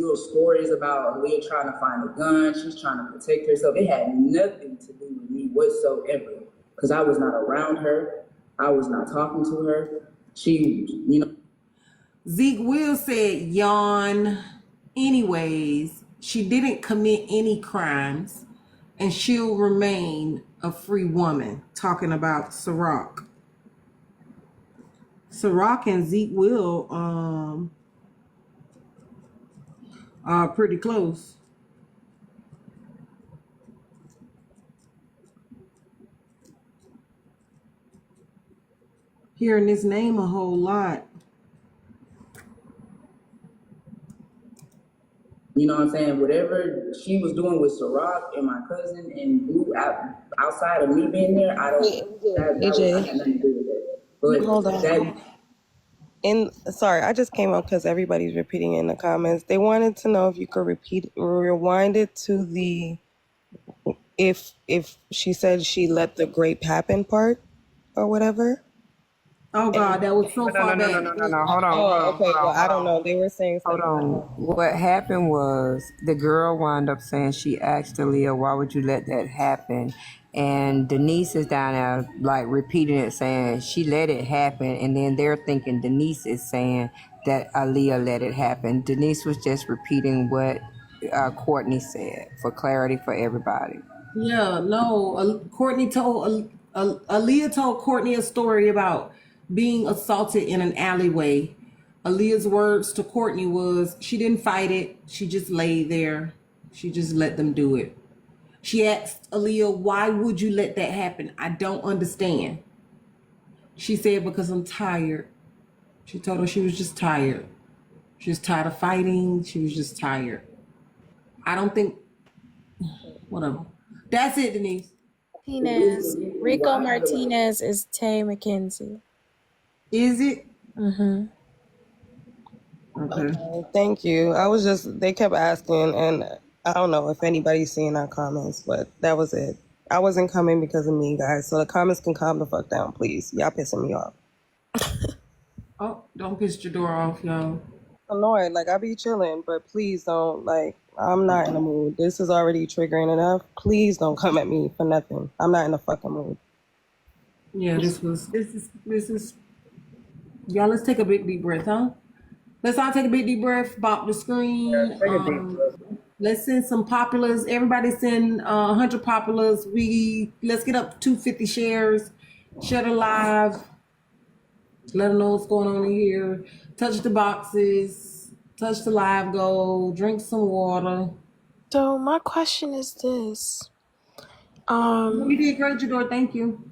little stories about Aaliyah trying to find a gun. She's trying to protect herself. It had nothing to do with me whatsoever because I was not around her. I was not talking to her. She, Zeke Will said, yawn. Anyways, she didn't commit any crimes and she'll remain a free woman. Talking about Ciroc. Ciroc and Zeke Will are pretty close. Hearing this name a whole lot. You know what I'm saying? Whatever she was doing with Ciroc and my cousin and Blue outside of me being there, I don't. I had nothing to do with it. But hold on. Sorry, I just came up because everybody's repeating in the comments. They wanted to know if you could rewind it to the if she said she let the grape happen part or whatever. Oh God, that was so far back. No. Hold on. Okay. Well, I don't know. They were saying something. Hold on. What happened was the girl wound up saying she asked Aaliyah, why would you let that happen? And Denise is down there like repeating it, saying she let it happen. And then they're thinking Denise is saying that Aaliyah let it happen. Denise was just repeating what Courtney said for clarity for everybody. Yeah, no. Courtney told Aaliyah told Courtney a story about being assaulted in an alleyway. Aaliyah's words to Courtney was she didn't fight it. She just laid there. She just let them do it. She asked Aaliyah, why would you let that happen? I don't understand. She said, because I'm tired. She told her she was just tired. She was tired of fighting. She was just tired. I don't think, whatever. That's it, Denise. Martinez. Rico Martinez is Tay McKenzie. Is it? Mm-hmm. Okay. Thank you. They kept asking, and I don't know if anybody's seeing our comments, but that was it. I wasn't coming because of me, guys. So the comments can calm the fuck down, please. Y'all pissing me off. Oh, don't piss your door off, y'all. Annoyed, like I be chilling, but please don't, like, I'm not in the mood. This is already triggering enough. Please don't come at me for nothing. I'm not in the fucking mood. Yeah, this is y'all, let's take a big deep breath, huh? Let's all take a big deep breath, bop the screen. Let's send some populars. Everybody send 100 populars. Let's get up to 250 shares. Share the live. Let them know what's going on in here. Touch the boxes. Touch the live goal. Drink some water. So my question is this. You did great, Jador. Thank you.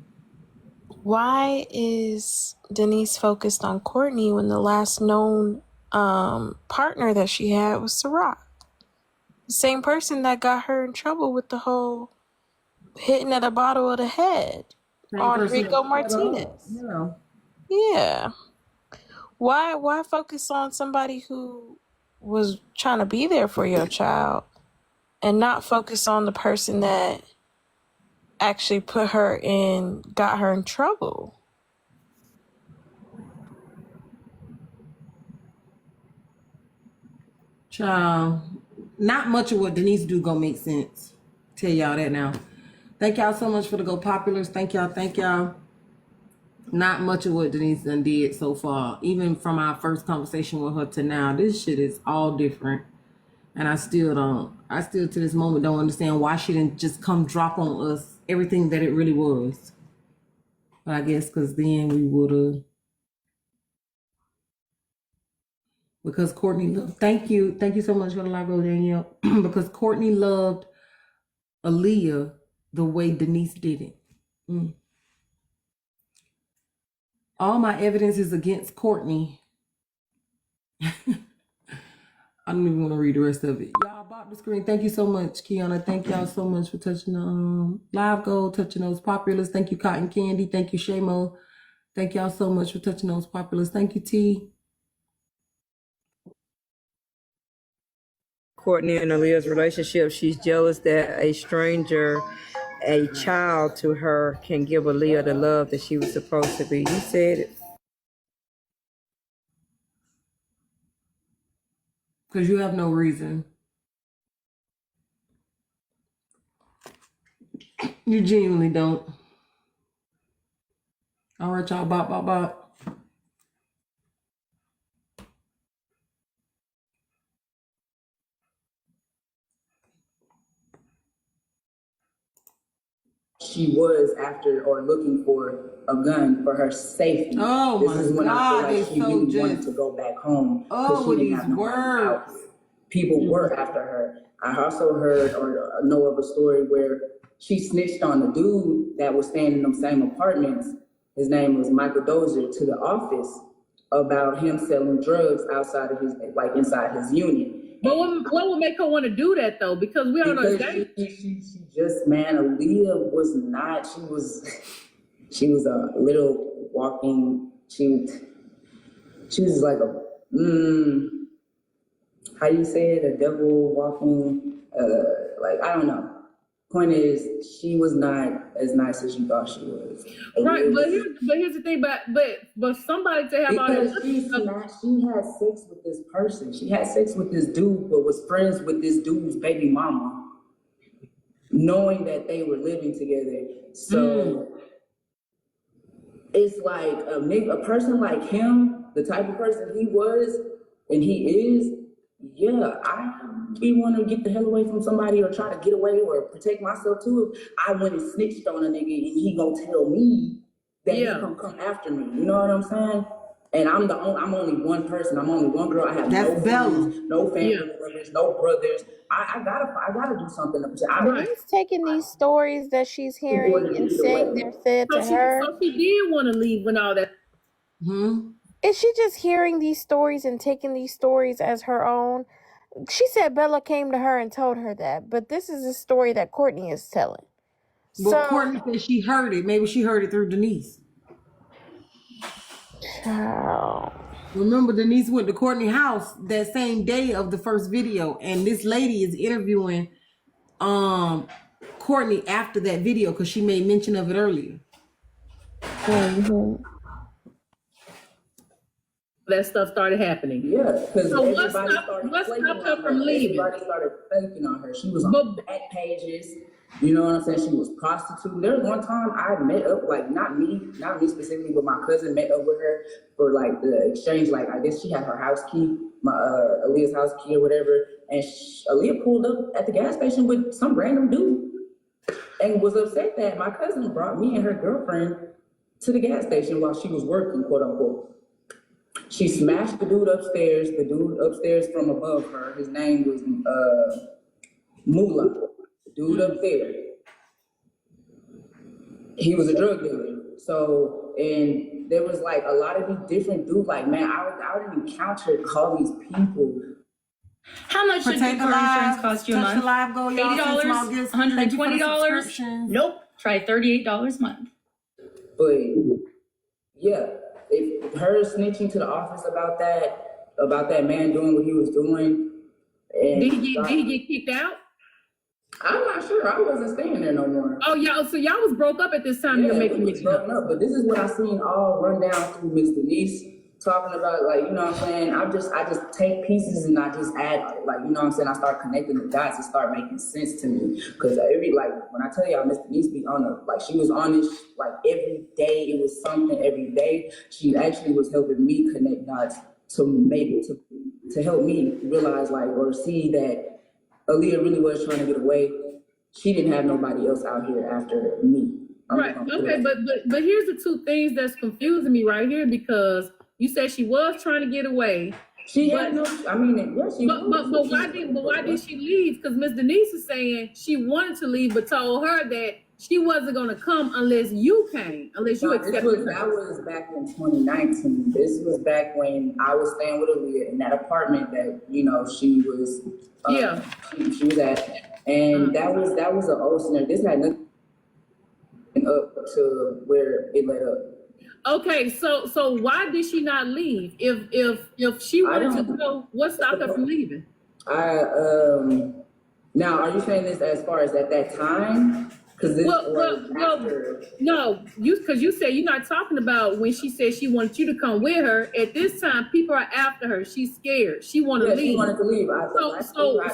Why is Denise focused on Courtney when the last known partner that she had was Ciroc? The same person that got her in trouble with the whole hitting at a bottle of the head on Rico Martinez. Yeah. Why focus on somebody who was trying to be there for your child and not focus on the person that actually got her in trouble? Child, not much of what Denise do gonna make sense. Tell y'all that now. Thank y'all so much for the Go Populars. Thank y'all. Not much of what Denise done did so far. Even from our first conversation with her to now, this shit is all different. And I still to this moment don't understand why she didn't just come drop on us everything that it really was. But I guess because then we would've. Because Courtney loved, thank you so much for the live, Danielle. Because Courtney loved Aaliyah the way Denise did it. All my evidence is against Courtney. I don't even want to read the rest of it. Y'all bought the screen. Thank you so much, Kiana. Thank y'all so much for touching the live goal, touching those populars. Thank you, Cotton Candy. Thank you, Shamo. Thank y'all so much for touching those populars. Thank you, T. Courtney and Aaliyah's relationship, she's jealous that a child to her can give Aaliyah the love that she was supposed to be. You said it. Because you have no reason. You genuinely don't. All right, y'all. Bop, bop, bop. She was after or looking for a gun for her safety. Oh this my is when God, I feel like they she so really just- wanted to go back home Oh, because with she didn't these have no one out words. here. People were after her. I also heard or know of a story where she snitched on the dude that was staying in them same apartments. His name was Michael Dozier, to the office about him selling drugs outside of his, like inside his unit. But what would make her want to do that though? Because we all know Because that. she just, man, Aaliyah was not, she was a little walking, she was like a, how you say it, a devil walking, like, I don't know. Point is, she was not as nice as you thought she was. Right, but here's the thing, but somebody to have all Because that. she had sex with this person. She had sex with this dude, but was friends with this dude's baby mama, knowing that they were living together. So it's like a person like him, the type of person he was and he is. Yeah, I be want to get the hell away from somebody or try to get away or protect myself too. I went and snitched on a nigga and he gonna tell me that he gonna come after me. You know what I'm saying? And I'm only one person. I'm only one girl. I have That's no Bella. friends, no family members, no brothers. I gotta do something. She's taking these stories that she's hearing and saying they're said to her. So she did want to leave when all that. Is she just hearing these stories and taking these stories as her own? She said Bella came to her and told her that, but this is a story that Courtney is telling. Well, Courtney said she heard it. Maybe she heard it through Denise. Child. Remember, Denise went to Courtney's house that same day of the first video, and this lady is interviewing Courtney after that video because she made mention of it earlier. That stuff started happening. Yeah, because So everybody what started stopped her from leaving? Everybody started faking on her. She was on back pages. You know what I'm saying? She was prostituting. There was one time I met up, like not me specifically, but my cousin met up with her for like the exchange. Like I guess she had her house key, my Aaliyah's house key or whatever, and Aaliyah pulled up at the gas station with some random dude, and was upset that my cousin brought me and her girlfriend to the gas station while she was working, quote unquote. She smashed the dude upstairs from above her. His name was Moolah. The dude up there. He was a drug dealer. So, and there was like a lot of these different dudes. Like, man, I would encounter all these people. How much should your car insurance cost you a month? $80, $120? Nope. Try $38 a month. But yeah, if her snitching to the office about that man doing what he was doing, and Did he get kicked out? I'm not sure. I wasn't staying there no more. Oh, y'all was broke up at this time. You're making me broken up. But this is what I seen all run down through Miss Denise talking about, like, you know what I'm saying? I just take pieces and I just add, like, you know what I'm saying? I start connecting the dots and start making sense to me. Because when I tell y'all, Miss Denise be on the, like, she was on this, like, every day. It was something every day. She actually was helping me connect dots to help me realize, like, or see that Aaliyah really was trying to get away. She didn't have nobody else out here after me. Right. Okay. But here's the two things that's confusing me right here, because you said she was trying to get away. She had no. I mean, yes, she. But why did she leave? Because Miss Denise is saying she wanted to leave, but told her that she wasn't going to come unless you came, unless you accepted her. That was back in 2019. This was back when I was staying with Aaliyah in that apartment that, you know, she was. She was at, and that was an old scenario. This had nothing up to where it led up. Okay, so why did she not leave? If she wanted to go, what stopped her from leaving? Now, are you saying this as far as at that time? Because this was Well, after. no, because you said you're not talking about when she said she wanted you to come with her. At this time, people are after her. She's scared. She wanted to leave. She wanted to leave.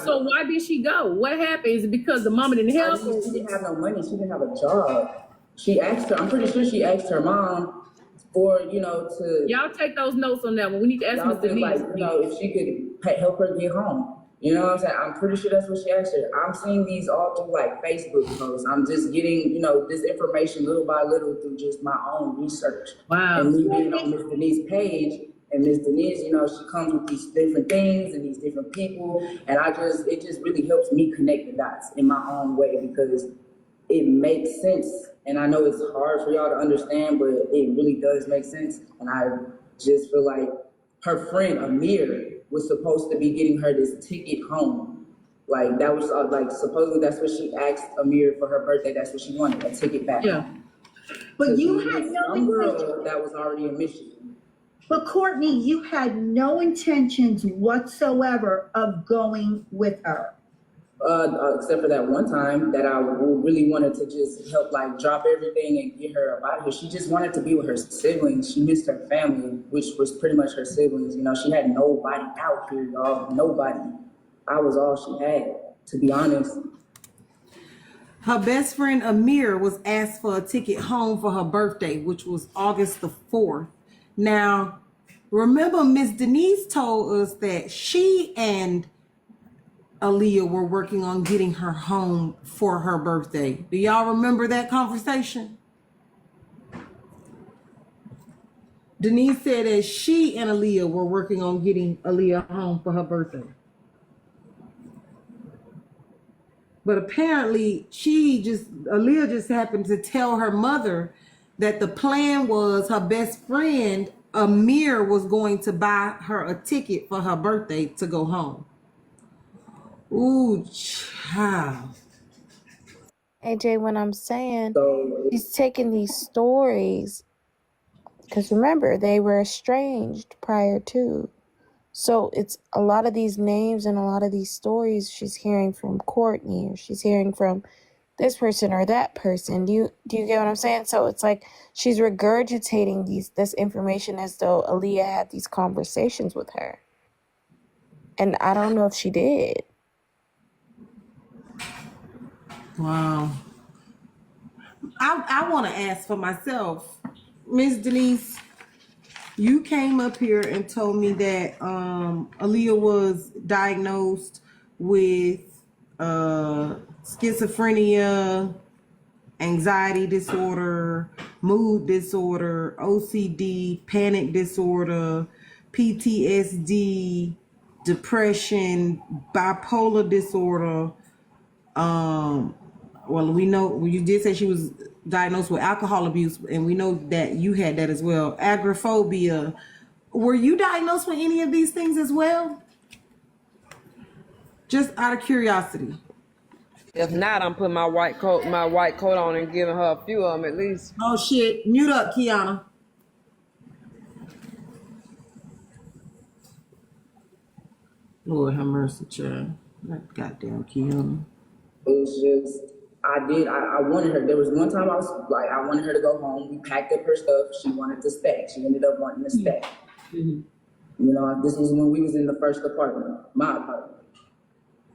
So why did she go? What happened? Is it because the mama didn't help? She didn't have no money. She didn't have a job. She asked her. I'm pretty sure she asked her mom for to. Y'all take those notes on that one. We need to ask Ms. Denise. If she could help her get home. You know what I'm saying? I'm pretty sure that's what she asked her. I'm seeing these all through like Facebook posts. I'm just getting, this information little by little through just my own research. Wow. And me being on Ms. Denise's page, and Ms. Denise, she comes with these different things and these different people. And it just really helps me connect the dots in my own way because it makes sense. And I know it's hard for y'all to understand, but it really does make sense. And I just feel like her friend Amir was supposed to be getting her this ticket home. Like that was supposedly that's what she asked Amir for her birthday. That's what she wanted, a ticket back. Yeah. But you had no intention. That was already in Michigan. But Courtney, you had no intentions whatsoever of going with her. Except for that one time that I really wanted to just help, drop everything and get her up out of here. She just wanted to be with her siblings. She missed her family, which was pretty much her siblings. She had nobody out here, y'all. Nobody. I was all she had, to be honest. Her best friend Amir was asked for a ticket home for her birthday, which was August the 4th. Now, remember Miss Denise told us that she and Aaliyah were working on getting her home for her birthday. Do y'all remember that conversation? Denise said that she and Aaliyah were working on getting Aaliyah home for her birthday. But apparently Aaliyah just happened to tell her mother that the plan was her best friend Amir was going to buy her a ticket for her birthday to go home. Ooh, child. AJ, when I'm saying he's taking these stories, because remember, they were estranged prior to. So it's a lot of these names and a lot of these stories she's hearing from Courtney, or she's hearing from this person or that person. Do you get what I'm saying? So it's like she's regurgitating this information as though Aaliyah had these conversations with her. And I don't know if she did. Wow. I want to ask for myself, Miss Denise, you came up here and told me that Aaliyah was diagnosed with schizophrenia, anxiety disorder, mood disorder, OCD, panic disorder, PTSD, depression, bipolar disorder. Well, we know you did say she was diagnosed with alcohol abuse, and we know that you had that as well. Agoraphobia. Were you diagnosed with any of these things as well? Just out of curiosity. If not, I'm putting my white coat on and giving her a few of them at least. Oh shit! Mute up, Kiana. Lord have mercy, child. That goddamn Kiana. It was just, I wanted her. There was one time I wanted her to go home. We packed up her stuff. She wanted to stay. She ended up wanting to stay. Mm-hmm. This was when we was in the first apartment, my apartment.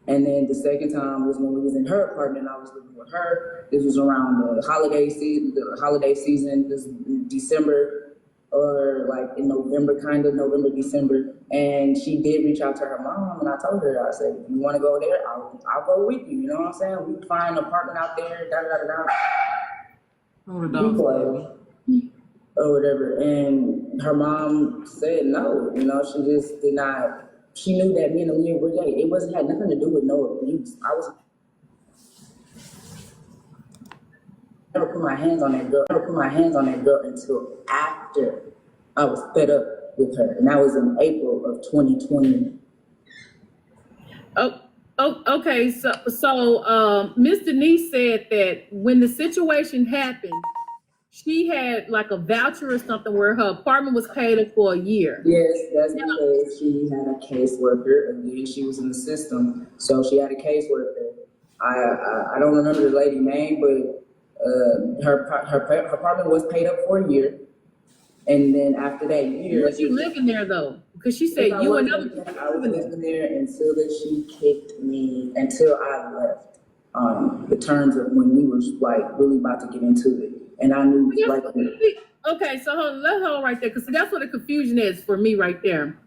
And then the second time was when we was in her apartment. I was living with her. This was around the holiday season, this December, or in November, November, December. And she did reach out to her mom, and I told her, I said, if you want to go there, I'll go with you. You know what I'm saying? We find an apartment out there, or whatever. And her mom said no. She just did not. She knew that me and Aaliyah were gay. It had nothing to do with no abuse. I never put my hands on that girl until after I was fed up with her, and that was in April of 2020. Okay. So Miss Denise said that when the situation happened, she had a voucher or something where her apartment was paid up for a year. Yes, that's because she had a caseworker. Again, she was in the system, so she had a caseworker. I don't remember the lady's name, but Her apartment was paid up for a year, and then after that year, Was you living there though? Because she said you and other people I was living there. living there until that she kicked me until I left. The terms of when we were like really about to get into it, and I knew Yes, like. Okay, so let's hold right there, because that's what the confusion is for me right there.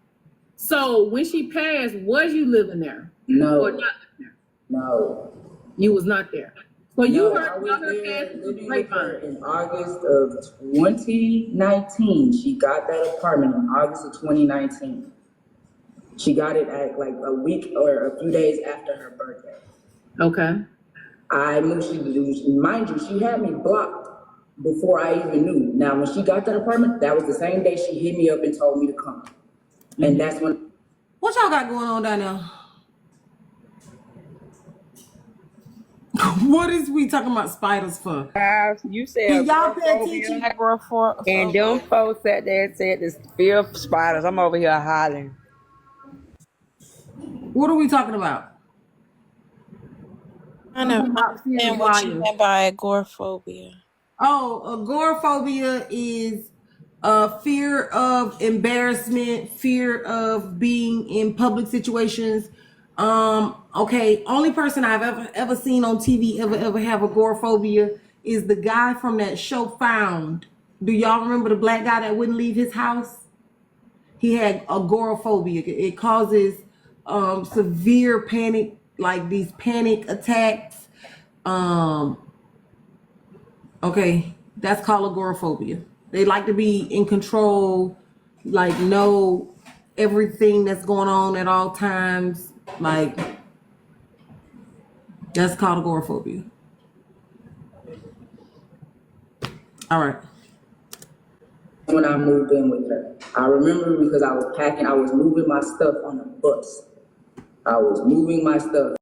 So when she passed, was you living there? No. Or not living there? No. You was not there. So you No, heard I was about her there passing living with her grapevine. in August of 2019. She got that apartment in August of 2019. She got it at like a week or a few days after her birthday. Okay. I knew she was, mind you, she had me blocked before I even knew. Now, when she got that apartment, that was the same day she hit me up and told me to come. And that's when. What y'all got going on down there? What is we talking about spiders for? You said Can y'all pay attention? agoraphobia, and them folks sat there and said this fear of spiders. I'm over here hollering. What are we talking about? I don't understand what you meant by agoraphobia. Oh, agoraphobia is fear of embarrassment, fear of being in public situations. Okay, only person I've ever seen on TV ever have agoraphobia is the guy from that show Found. Do y'all remember the black guy that wouldn't leave his house? He had agoraphobia. It causes severe panic, like these panic attacks. Okay, that's called agoraphobia. They like to be in control, like know everything that's going on at all times. Like, that's called agoraphobia. All right. When I moved in with her, I remember because I was packing, I was moving my stuff on a bus. I was moving my stuff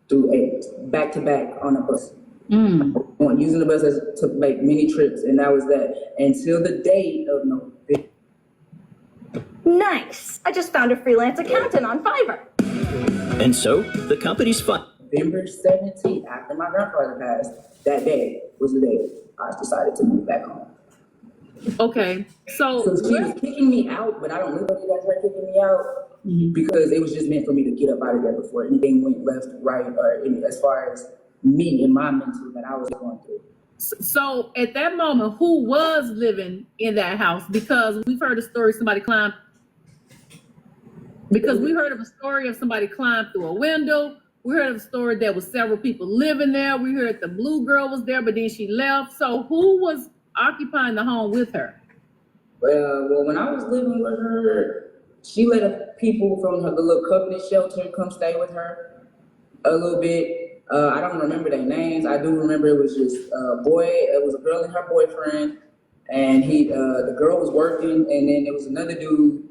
through back to back on a bus. Using the bus to make many trips, and that was that until the day of November. Nice. I just found a freelance accountant on Fiverr. And so the company's fun. November 17th, after my grandfather passed, that day was the day I decided to move back home. Okay, so she was kicking me out, but I don't know whether that's her kicking me out because it was just meant for me to get up out of there before anything went left, right, or as far as me and my mental that I was going through. So at that moment, who was living in that house? Because we've heard a story somebody climbed. Because we heard of a story of somebody climbed through a window. We heard of a story that was several people living there. We heard the blue girl was there, but then she left. So who was occupying the home with her? Well, when I was living with her, she let people from the little Covenant shelter come stay with her a little bit. I don't remember their names. I do remember it was just a boy. It was a girl and her boyfriend, and the girl was working, and then there was another dude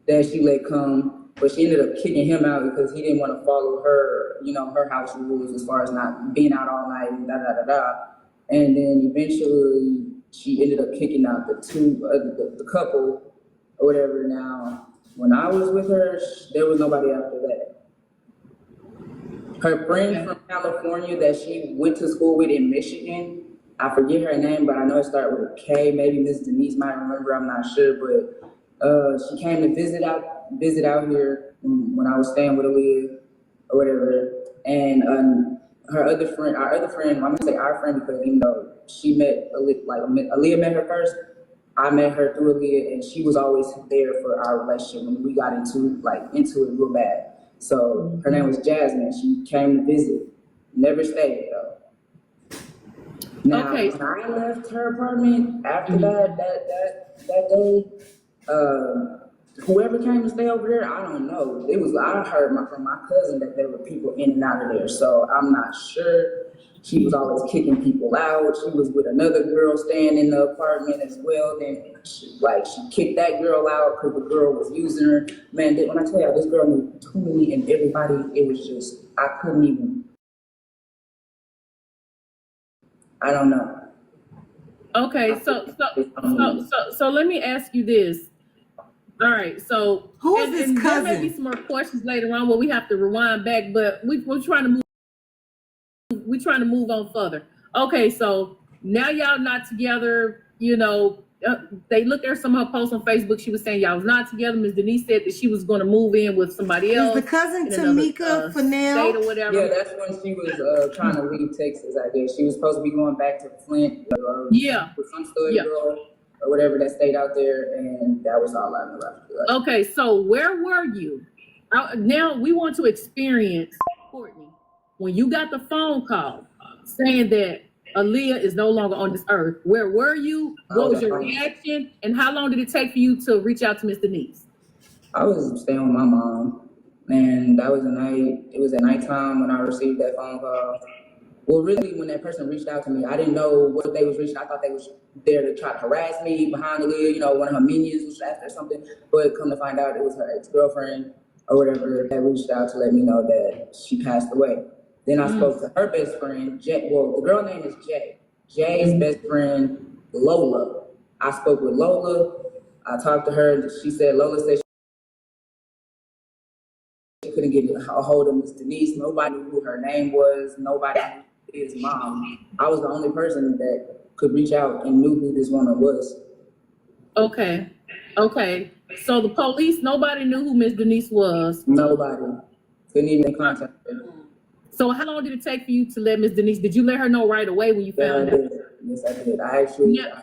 that she let come. But she ended up kicking him out because he didn't want to follow her, her house rules as far as not being out all night and da-da-da-da. And then eventually she ended up kicking out the couple or whatever. Now, when I was with her, there was nobody after that. Her friend from California that she went to school with in Michigan, I forget her name, but I know it started with a K. Maybe Miss Denise might remember, I'm not sure, but she came to visit out here when I was staying with Aaliyah or whatever. And our other friend, I'm gonna say our friend because she met Aaliyah, like Aaliyah met her first. I met her through Aaliyah, and she was always there for our relationship when we got into it real bad. So her name was Jasmine. She came to visit, never stayed though. Now, okay. When I left her apartment after that day, whoever came to stay over there, I don't know. I heard from my cousin that there were people in and out of there, so I'm not sure. She was always kicking people out. She was with another girl staying in the apartment as well. Then she kicked that girl out because the girl was using her. Man, when I tell you, this girl knew too many and everybody. It was just I couldn't even. I don't know. Okay, so let me ask you this. All right, so who is this cousin? There may be some more questions later on where we have to rewind back, but we're trying to move we trying to move on further. Okay, so now y'all not together. You know, they looked at some of her posts on Facebook. She was saying y'all was not together. Ms. Denise said that she was going to move in with somebody else. Is the cousin in another, Tamika Fennell? state or whatever. Yeah, that's when she was trying to leave Texas, I guess. She was supposed to be going back to Flint. Yeah. With some stud girl or whatever that stayed out there, and that was all I knew after that. Okay, so where were you? Now we want to experience, Courtney, when you got the phone call saying that Aaliyah is no longer on this earth. Where were you? What was your reaction? And how long did it take for you to reach out to Miss Denise? I was staying with my mom, and that was the night. It was at nighttime when I received that phone call. Well, really, when that person reached out to me, I didn't know what they was reaching. I thought they was there to try to harass me behind Aaliyah. You know, one of her minions was after something. But come to find out, it was her ex-girlfriend or whatever that reached out to let me know that she passed away. Then I spoke to her best friend, Jay. Well, the girl name is Jay. Jay's best friend, Lola. I spoke with Lola. I talked to her. She said, Lola said she couldn't get a hold of Miss Denise. Nobody knew who her name was. Nobody knew his mom. I was the only person that could reach out and knew who this woman was. Okay. So the police, nobody knew who Miss Denise was. Nobody. Couldn't even contact her. So how long did it take for you to let Miss Denise? Did you let her know right away when you found out? Yes, I did. I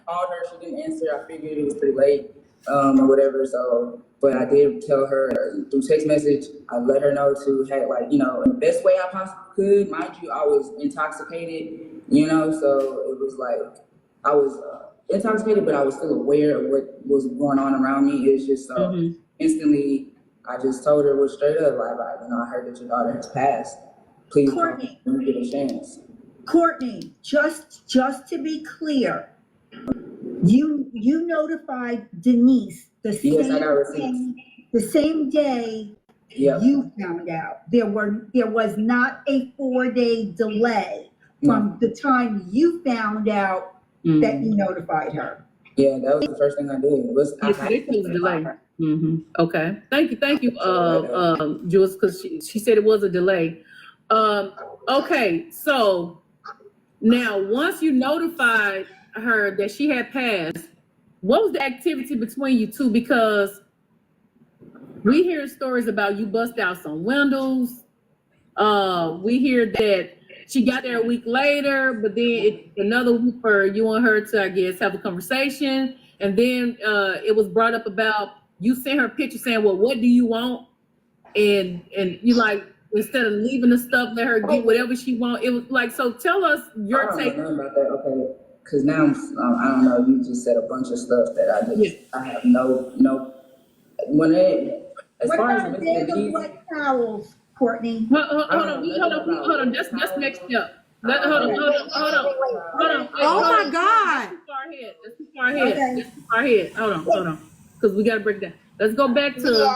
called her. She didn't answer. I figured it was pretty late, or whatever. So, but I did tell her through text message. I let her know to, hey, like, you know, in the best way I possibly could. Mind you, I was intoxicated, you know, so it was like I was intoxicated, but I was still aware of what was going on around me. It's just instantly, I just told her straight up, like, you know, I heard that your daughter has passed. Please, Courtney, let me get a chance. Courtney, just to be clear, you notified Denise the same day you found out. There was not a 4-day delay from the time you found out that you notified her. Yeah, that was the first thing I did. It was delay. Okay. Thank you, Jules, because she said it was a delay. Okay, so now once you notified her that she had passed, what was the activity between you two? Because we hear stories about you bust out some windows. We hear that she got there a week later, but then another week for you and her to, I guess, have a conversation. And then it was brought up about you sent her a picture saying, well, what do you want? And you like, instead of leaving the stuff, let her get whatever she want. It was like, so tell us your take. I don't know about that, okay? Because now I don't know. You just said a bunch of stuff that I have no. When it as What far about as David White towels, Courtney? Hold on. That's next step. Hold on. Oh my God. That's too far ahead. Hold on. Because we got to break it down. Let's go back to.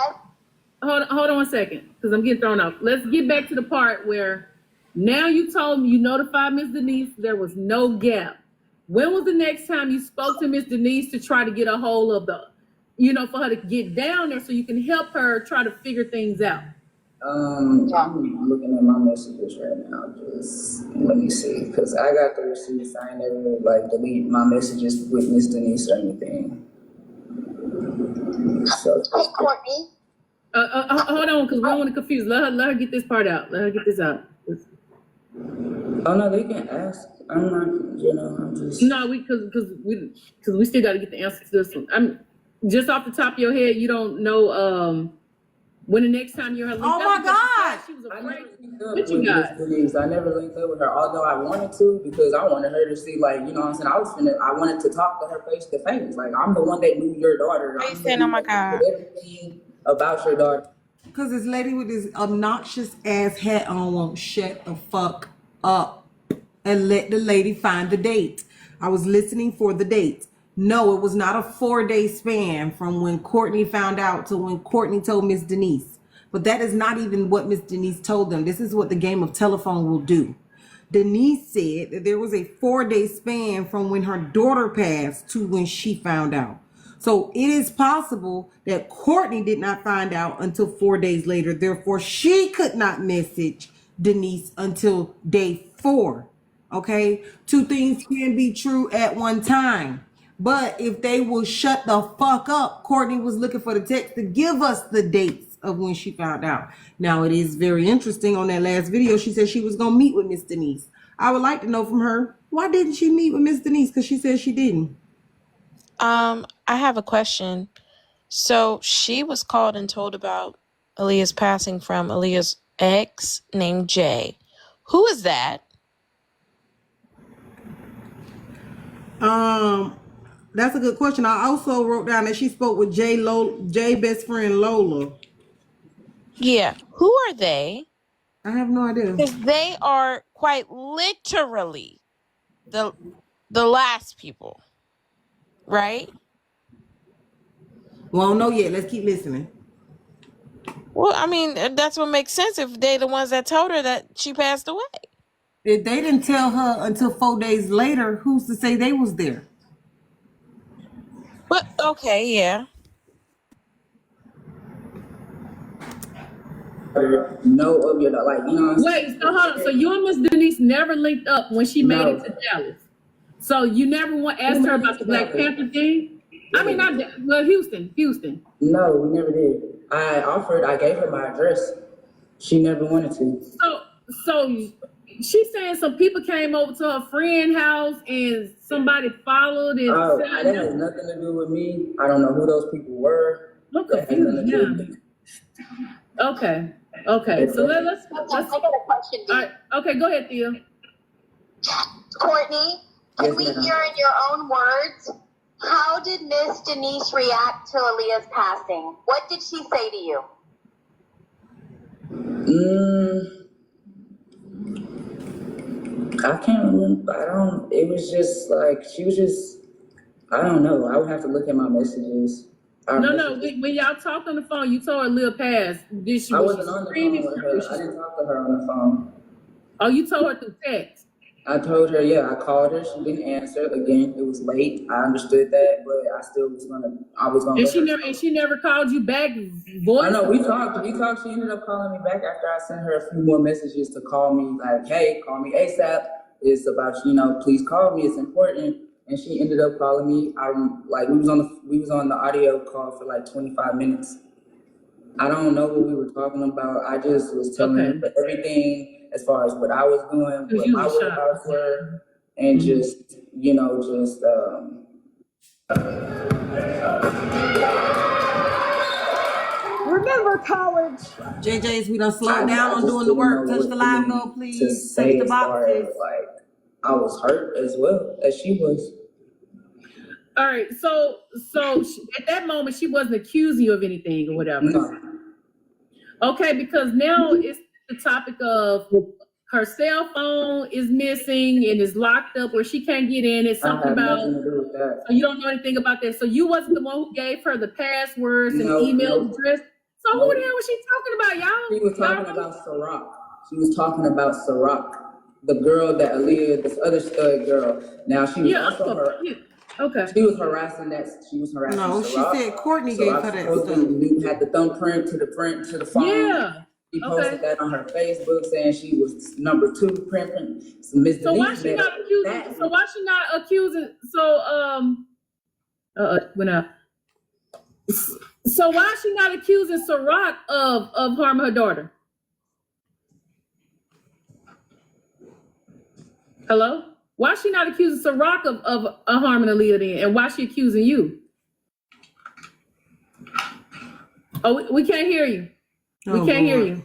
Hold on 1 second, because I'm getting thrown off. Let's get back to the part where now you told me you notified Miss Denise there was no gap. When was the next time you spoke to Miss Denise to try to get a hold of for her to get down there so you can help her try to figure things out? I'm looking at my messages right now. Just let me see, because I got the receipts. I ain't never delete my messages with Miss Denise or anything. So. Hey, Courtney. Hold on, because we don't want to confuse. Let her get this part out. Let her get this out. Oh no, they can ask. I'm not. I'm just. No, because we still got to get the answer to this one. I'm just off the top of your head. You don't know when the next time you're her. Oh my God! She was afraid. I never linked up with her, although I wanted to, because I wanted her to see, what I'm saying. I wanted to talk to her face to face. Like, I'm the one that knew your daughter. They said, "Oh my God." Everything about your daughter. Because this lady with this obnoxious ass hat on won't shut the fuck up and let the lady find the date. I was listening for the date. No, it was not a 4-day span from when Courtney found out to when Courtney told Miss Denise. But that is not even what Miss Denise told them. This is what the game of telephone will do. Denise said that there was a 4-day span from when her daughter passed to when she found out. So it is possible that Courtney did not find out until 4 days later. Therefore, she could not message Denise until day 4. Okay, 2 things can be true at one time. But if they will shut the fuck up, Courtney was looking for the text to give us the dates of when she found out. Now, it is very interesting on that last video. She said she was going to meet with Miss Denise. I would like to know from her, why didn't she meet with Miss Denise? Because she said she didn't. I have a question. So she was called and told about Aaliyah's passing from Aaliyah's ex named Jay. Who is that? That's a good question. I also wrote down that she spoke with Jay best friend Lola. Yeah. Who are they? I have no idea. Because they are quite literally the last people, right? Well, I don't know yet. Let's keep listening. Well, I mean, that's what makes sense if they're the ones that told her that she passed away. If they didn't tell her until 4 days later, who's to say they was there? But okay, yeah. No of your, like, you know what I'm saying? Wait, so hold on. So you and Miss Denise never linked up when she made it to Dallas. So you never asked her about the Black Panther thing? I mean, not well, Houston. No, we never did. I gave her my address. She never wanted to. So she's saying some people came over to her friend's house and somebody followed and that has nothing to do with me. I don't know who those people were. I'm confused. Yeah. Okay. So let's. I got a question. All right. Okay, go ahead, Thea. Courtney, can Yes, we ma'am. hear in your own words, how did Miss Denise react to Aaliyah's passing? What did she say to you? I can't remember. It was just like, she was just, I don't know. I would have to look at my messages. No. When y'all talked on the phone, you told her Lil passed. I wasn't on the phone with her. I didn't talk to her on the phone. Oh, you told her through text. I told her, yeah, I called her. She didn't answer. Again, it was late. I understood that, but I still was I was gonna. And she never called you back. Voice. I know we talked. She ended up calling me back after I sent her a few more messages to call me. Like, hey, call me ASAP. It's about, please call me. It's important. And she ended up calling me. We was on the audio call for like 25 minutes. I don't know what we were talking about. I just was telling her everything as far as what I was doing, what my workouts were, and Remember college. JJ's, we done slowed down on doing the work. Touch the live goal, please. Touch the boxes. Like, I was hurt as well as she was. All right, so at that moment she wasn't accusing you of anything or whatever. No. Okay, because now it's the topic of her cell phone is missing and is locked up where she can't get in. It's something about. Nothing to do with that. So you don't know anything about that. So you wasn't the one who gave her the passwords and email address. So who the hell was she talking about, y'all? She was talking about Ciroc. She was talking about Ciroc, the girl that Aaliyah, this other stud girl. Now she was Okay. She was harassing that. She was harassing. No, Ciroc. she said Courtney gave her that stuff. Had the thumbprint to the phone. Yeah. She posted that on her Facebook saying she was number 2 printing. So why she not accusing? So why she not accusing? Went out. So why is she not accusing Ciroc of harming her daughter? Hello? Why is she not accusing Ciroc of harming Aaliyah then? And why is she accusing you? Oh, we can't hear you. We can't hear you.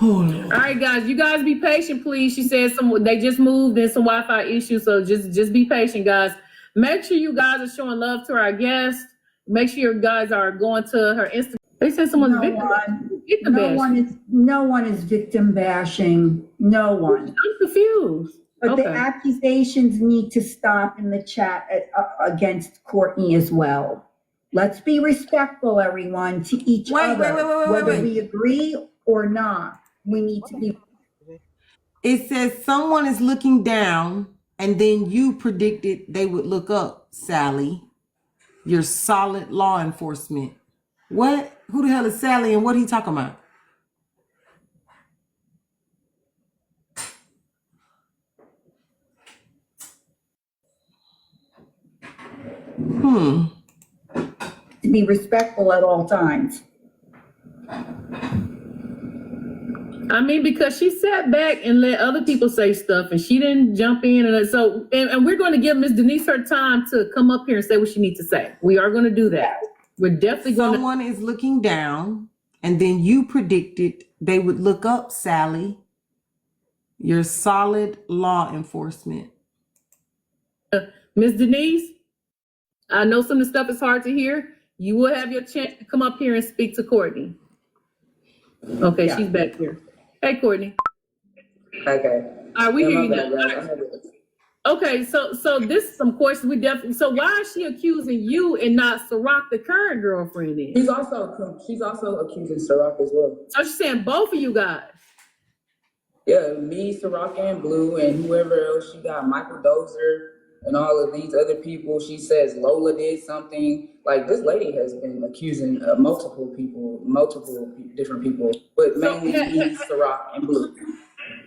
All right, guys. You guys be patient, please. She said they just moved in some Wi-Fi issues, so just be patient, guys. Make sure you guys are showing love to our guest. Make sure you guys are going to her Instagram. They said someone's victim bashing. No one is victim bashing. No one. I'm confused. But the accusations need to stop in the chat against Courtney as well. Let's be respectful, everyone, to each other. Whether we agree or not, we need to be. It says someone is looking down, and then you predicted they would look up, Sally. You're solid law enforcement. What? Who the hell is Sally and what he talking about? To be respectful at all times. I mean, because she sat back and let other people say stuff, and she didn't jump in, and we're going to give Miss Denise her time to come up here and say what she needs to say. We are going to do that. We're definitely going to. Someone is looking down, and then you predicted they would look up, Sally. You're solid law enforcement. Miss Denise, I know some of the stuff is hard to hear. You will have your chance to come up here and speak to Courtney. Okay, yeah. She's back here. Hey, Courtney. Okay. All right, we hear you now. Okay, so this is some questions we definitely. So why is she accusing you and not Ciroc, the current girlfriend? Is? She's also accusing Ciroc as well. So she's saying both of you guys. Yeah, me, Ciroc, and Blue, and whoever else she got, Michael Dozer, and all of these other people. She says Lola did something. Like, this lady has been accusing multiple different people, but mainly me, Ciroc, and Blue.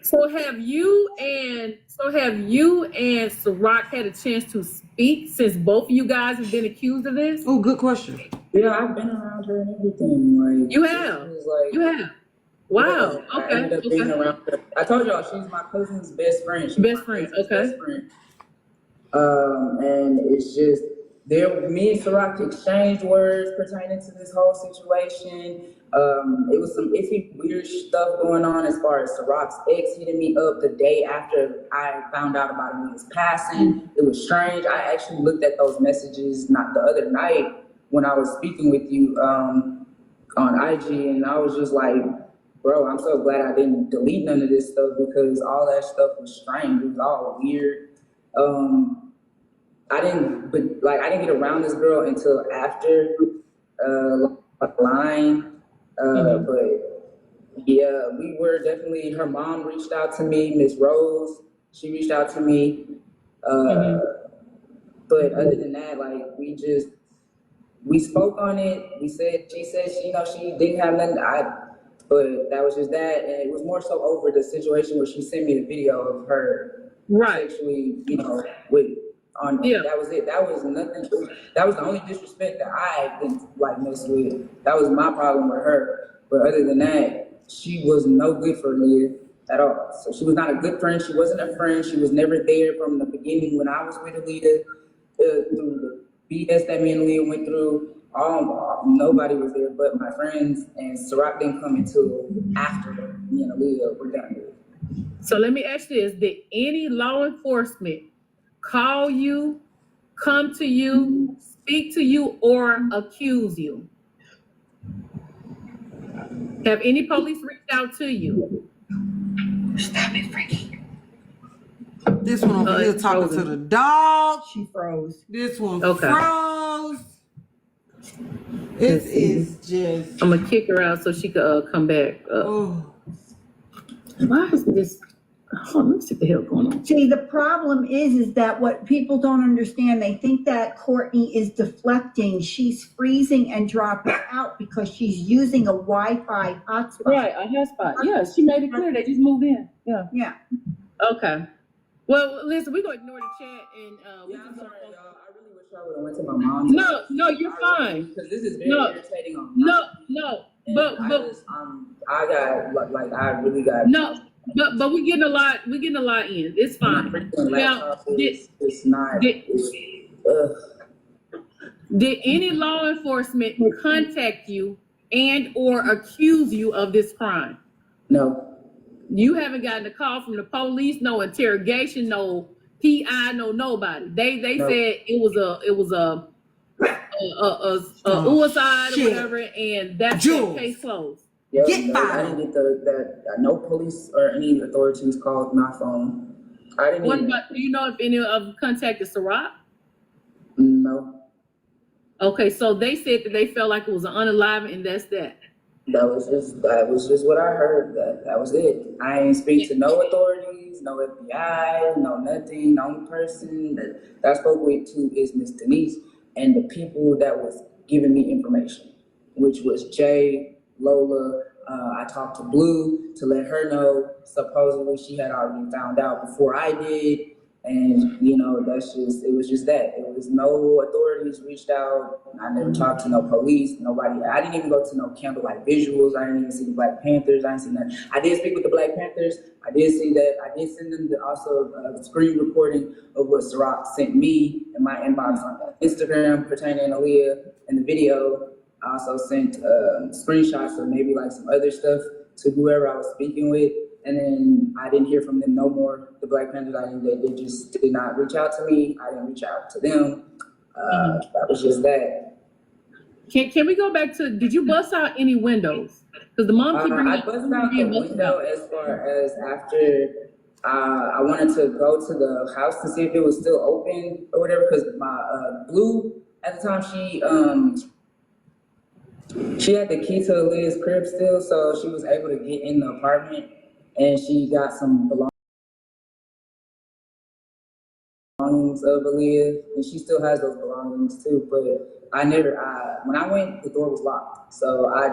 So have you and Ciroc had a chance to speak since both of you guys have been accused of this? Oh, good question. Yeah, I've been around her and everything. Like, you have. You have. Wow. Yeah, I ended up being around her. I told y'all she's my cousin's best friend. She's best friend. Okay. Best friend. And it's just me and Ciroc exchanged words pertaining to this whole situation. It was some iffy, weird stuff going on as far as Ciroc's ex hitting me up the day after I found out about his passing. It was strange. I actually looked at those messages not the other night when I was speaking with you on IG, and I was just like, bro, I'm so glad I didn't delete none of this stuff because all that stuff was strange. It was all weird. I didn't get around this girl until after line. But yeah, we were definitely, her mom reached out to me, Miss Rose, she reached out to me. But other than that, like, we spoke on it. She said she didn't have nothing. But that was just that. And it was more so over the situation where she sent me the video of her sexually, that was it. That was nothing. That was the only disrespect that I didn't mess with. That was my problem with her. But other than that, she was no good for Leah at all. So she was not a good friend. She wasn't a friend. She was never there from the beginning when I was with Aaliyah, through the BS that me and Leah went through. Nobody was there but my friends, and Ciroc didn't come until after me and Aaliyah were done with it. So let me ask you this: did any law enforcement call you, come to you, speak to you, or accuse you? Have any police reached out to you? Stop it, Frankie. This one over here talking to the dog. She froze. This one froze. It is just. I'm gonna kick her out so she could come back. Why is this? Let me see what the hell going on. See, the problem is that what people don't understand, they think that Courtney is deflecting. She's freezing and dropping out because she's using a Wi-Fi hotspot. Right, a hotspot. Yeah, she made it clear they just moved in. Yeah. Yeah. Okay. Well, listen, we're gonna ignore the chat and I'm sorry, y'all. I really wish I would have went to my mom's. No, you're fine. Because this is very irritating on I really got But we're getting a lot in. It's fine. Now, did any law enforcement contact you and or accuse you of this crime? No. You haven't gotten a call from the police, no interrogation, no PI, no nobody. They said it was a suicide or whatever, and that's the case closed. Yeah, I didn't get that. No police or any authorities called my phone. I didn't. What about? Do you know if any of them contacted Ciroc? No. Okay, so they said that they felt like it was an unalive, and that's that. That was just what I heard. That was it. I ain't speak to no authorities, no FBI, no nothing. The only person that I spoke with is Miss Denise and the people that was giving me information. which was Jay, Lola. I talked to Blue to let her know. Supposedly she had already found out before I did. And, you know, it was just that. It was no authorities reached out. I never talked to no police, nobody. I didn't even go to no candlelight visuals. I didn't even see the Black Panthers. I didn't see that. I did speak with the Black Panthers. I did see that. I did send them also a screen recording of what Ciroc sent me in my inbox on Instagram pertaining to Aaliyah and the video. I also sent screenshots of maybe like some other stuff to whoever I was speaking with. And then I didn't hear from them no more. The Black Panthers, they just did not reach out to me. I didn't reach out to them. That was just that. Can we go back to, did you bust out any windows? Because the mom keep bringing I busted out the window as far as after I wanted to go to the house to see if it was still open or whatever, because my Blue, at the time, she had the key to Aaliyah's crib still, so she was able to get in the apartment. And she got some belongings of Aaliyah, and she still has those belongings too. But when I went, the door was locked. So I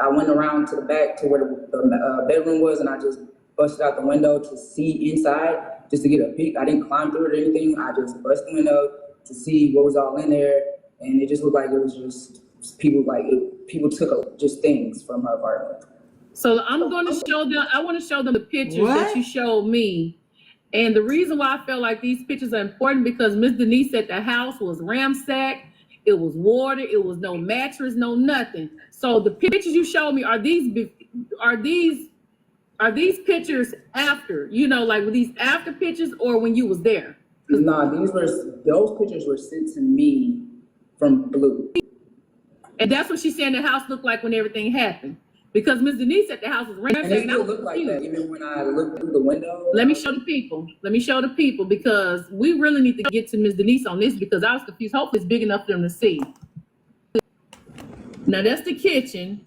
went around to the back to where the bedroom was, and I just busted out the window to see inside, just to get a peek. I didn't climb through it or anything. I just busted the window to see what was all in there, and it just looked like it was just people took just things from her apartment. So I'm going to show them, I want to show them the pictures that you showed me. And the reason why I feel like these pictures are important because Miss Denise said the house was ransacked, it was watered, it was no mattress, no nothing. So the pictures you showed me, are these pictures after, you know, like were these after pictures or when you was there? No, those pictures were sent to me from Blue. And that's what she's saying the house looked like when everything happened. Because Miss Denise said the house was ransacked. And it still looked like that, even when I looked through the window. Let me show the people because we really need to get to Miss Denise on this because I was confused. Hopefully it's big enough for them to see. Now that's the kitchen.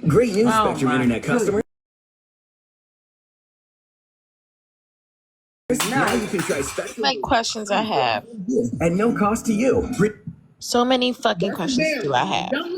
Great news, Spectrum Internet customers. Now you can try Spectrum. Like questions I have. At no cost to you. So many fucking questions do I have. Don't